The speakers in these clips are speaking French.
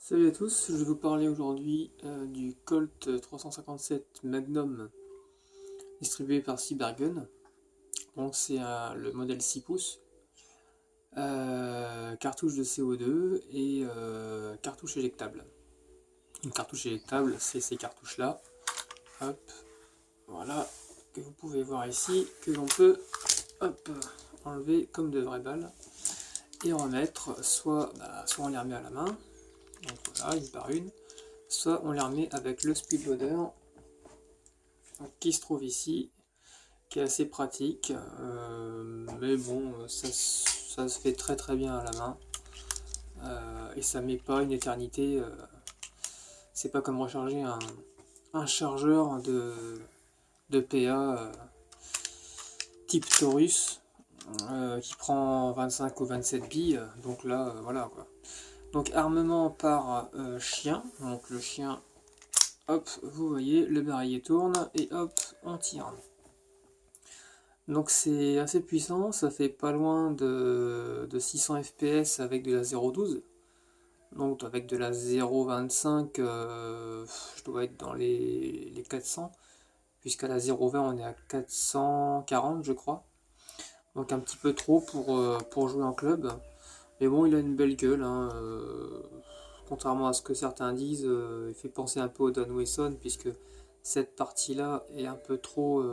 Salut à tous, je vais vous parler aujourd'hui du Colt 357 Magnum distribué par Cybergun. Donc c'est le modèle 6 pouces, cartouche de CO2 et cartouche éjectable. Une cartouche éjectable, c'est ces cartouches-là, hop, voilà, que vous pouvez voir ici, que l'on peut hop, enlever comme de vraies balles et remettre, soit on les remet à la main, donc voilà, une par une, soit on les remet avec le speedloader qui se trouve ici, qui est assez pratique, mais bon, ça se fait très très bien à la main, et ça met pas une éternité, c'est pas comme recharger un chargeur de PA type Taurus, qui prend 25 ou 27 billes, donc là, voilà quoi. Donc armement par chien, donc le chien, hop, vous voyez, le barillet tourne, et hop, on tire. Donc c'est assez puissant, ça fait pas loin de 600 fps avec de la 0.12. Donc avec de la 0.25, je dois être dans les 400, puisqu'à la 0.20 on est à 440 je crois. Donc un petit peu trop pour jouer en club. Mais bon, il a une belle gueule, hein, contrairement à ce que certains disent, il fait penser un peu au Don Wesson, puisque cette partie-là est un peu trop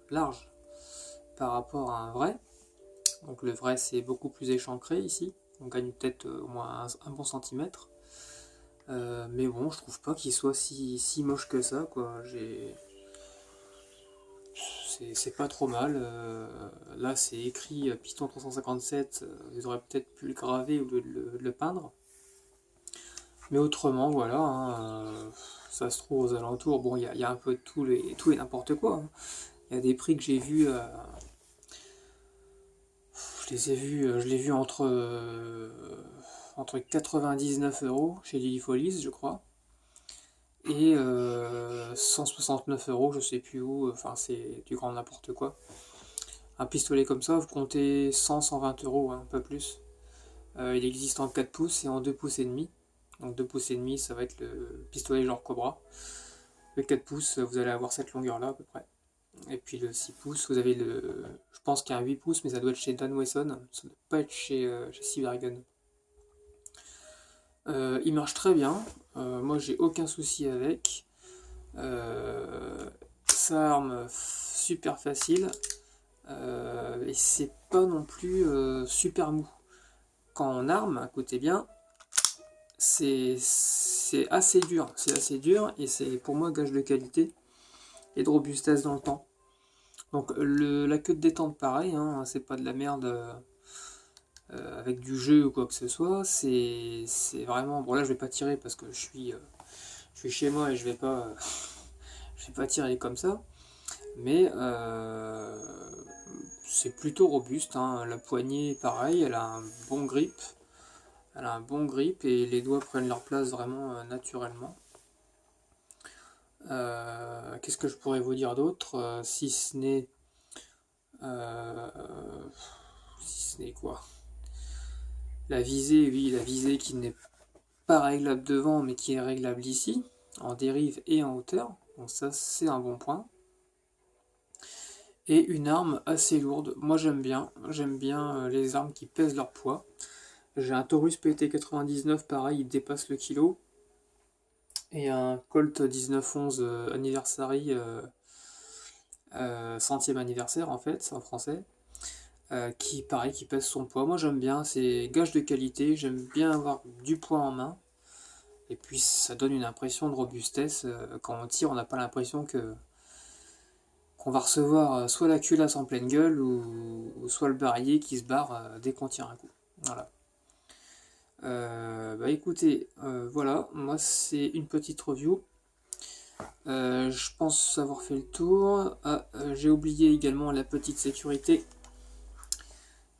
large par rapport à un vrai. Donc le vrai c'est beaucoup plus échancré ici, on gagne peut-être au moins un bon centimètre. Mais bon, je trouve pas qu'il soit si moche que ça, quoi. C'est pas trop mal. Là c'est écrit piston 357, ils auraient peut-être pu le graver au lieu de le peindre. Mais autrement, voilà, hein, ça se trouve aux alentours. Bon, il y a un peu de tout et n'importe quoi, hein. Il y a des prix que j'ai vus, je l'ai vu entre 99 € chez Lily Folies, je crois, et 169 € je sais plus où, enfin c'est du grand n'importe quoi. Un pistolet comme ça, vous comptez 100-120 €, hein, pas plus. Il existe en 4 pouces et en 2 pouces et demi. Donc 2 pouces et demi, ça va être le pistolet genre Cobra. Le 4 pouces, vous allez avoir cette longueur-là à peu près. Et puis le 6 pouces, vous avez je pense qu'il y a un 8 pouces, mais ça doit être chez Dan Wesson, ça ne doit pas être chez Cybergun. Il marche très bien, moi j'ai aucun souci avec. Ça arme super facile, et c'est pas non plus super mou. Quand on arme, écoutez bien, c'est assez dur et c'est pour moi gage de qualité et de robustesse dans le temps. Donc la queue de détente pareil, hein, c'est pas de la merde avec du jeu ou quoi que ce soit, c'est vraiment... Bon là je vais pas tirer parce que je suis chez moi et je vais pas tirer comme ça, mais c'est plutôt robuste, hein. La poignée pareil, elle a un bon grip et les doigts prennent leur place vraiment naturellement. Qu'est-ce que je pourrais vous dire d'autre, euh, si ce n'est quoi? La visée, oui, la visée qui n'est pas réglable devant, mais qui est réglable ici, en dérive et en hauteur. Donc ça, c'est un bon point. Et une arme assez lourde. Moi, j'aime bien les armes qui pèsent leur poids. J'ai un Taurus PT99, pareil, il dépasse le kilo. Et un Colt 1911 Anniversary, centième anniversaire en fait, c'est en français, qui pareil, qui pèse son poids. Moi j'aime bien, c'est gage de qualité, j'aime bien avoir du poids en main. Et puis ça donne une impression de robustesse. Quand on tire, on n'a pas l'impression qu'on va recevoir soit la culasse en pleine gueule ou soit le barillet qui se barre dès qu'on tire un coup. Voilà. Bah écoutez, voilà, moi c'est une petite review. Je pense avoir fait le tour. Ah, j'ai oublié également la petite sécurité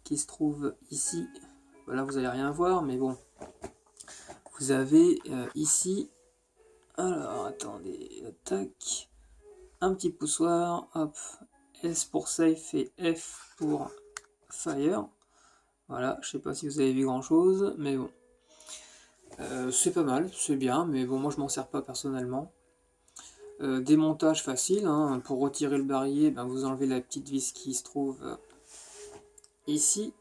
qui se trouve ici. Voilà, vous allez rien voir, mais bon. Vous avez ici, alors attendez, tac, un petit poussoir, hop, S pour safe et F pour fire. Voilà, je sais pas si vous avez vu grand chose, mais bon. C'est pas mal, c'est bien, mais bon, moi je m'en sers pas personnellement. Démontage facile, hein. Pour retirer le barillet, ben, vous enlevez la petite vis qui se trouve ici.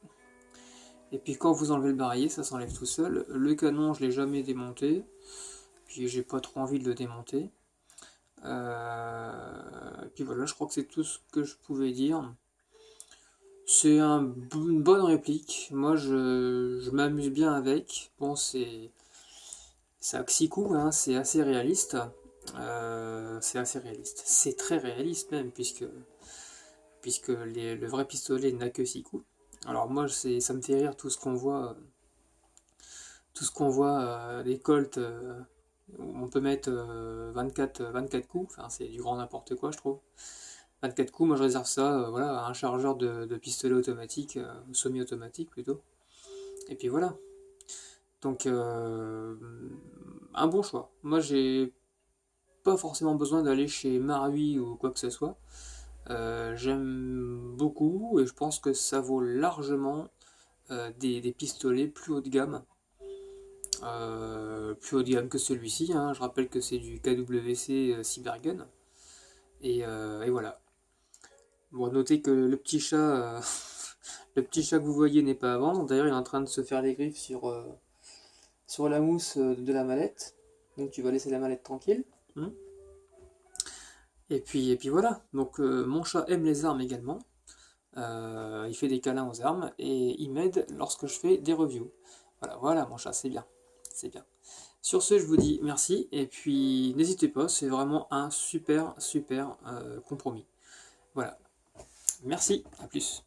Et puis quand vous enlevez le barillet, ça s'enlève tout seul. Le canon, je l'ai jamais démonté. Puis j'ai pas trop envie de le démonter. Puis voilà, je crois que c'est tout ce que je pouvais dire. C'est une bonne réplique. Moi, je m'amuse bien avec. Bon, c'est à 6 coups, hein, c'est assez réaliste. C'est assez réaliste. C'est très réaliste même, puisque le vrai pistolet n'a que 6 coups. Alors moi, ça me fait rire tout ce qu'on voit des Colt où on peut mettre 24 coups. Enfin, c'est du grand n'importe quoi, je trouve. 24 coups, moi je réserve ça, voilà, à un chargeur de pistolet automatique, semi-automatique plutôt. Et puis voilà. Donc un bon choix. Moi j'ai pas forcément besoin d'aller chez Marui ou quoi que ce soit. J'aime beaucoup et je pense que ça vaut largement des pistolets plus haut de gamme. Plus haut de gamme que celui-ci, hein. Je rappelle que c'est du KWC Cybergun. Et voilà. Bon, notez que le petit chat, le petit chat que vous voyez n'est pas à vendre. D'ailleurs, il est en train de se faire les griffes sur la mousse de la mallette. Donc tu vas laisser la mallette tranquille. Hein. Et puis voilà. Donc mon chat aime les armes également. Il fait des câlins aux armes et il m'aide lorsque je fais des reviews. Voilà, voilà mon chat, c'est bien. C'est bien. Sur ce, je vous dis merci. Et puis n'hésitez pas, c'est vraiment un super compromis. Voilà. Merci, à plus.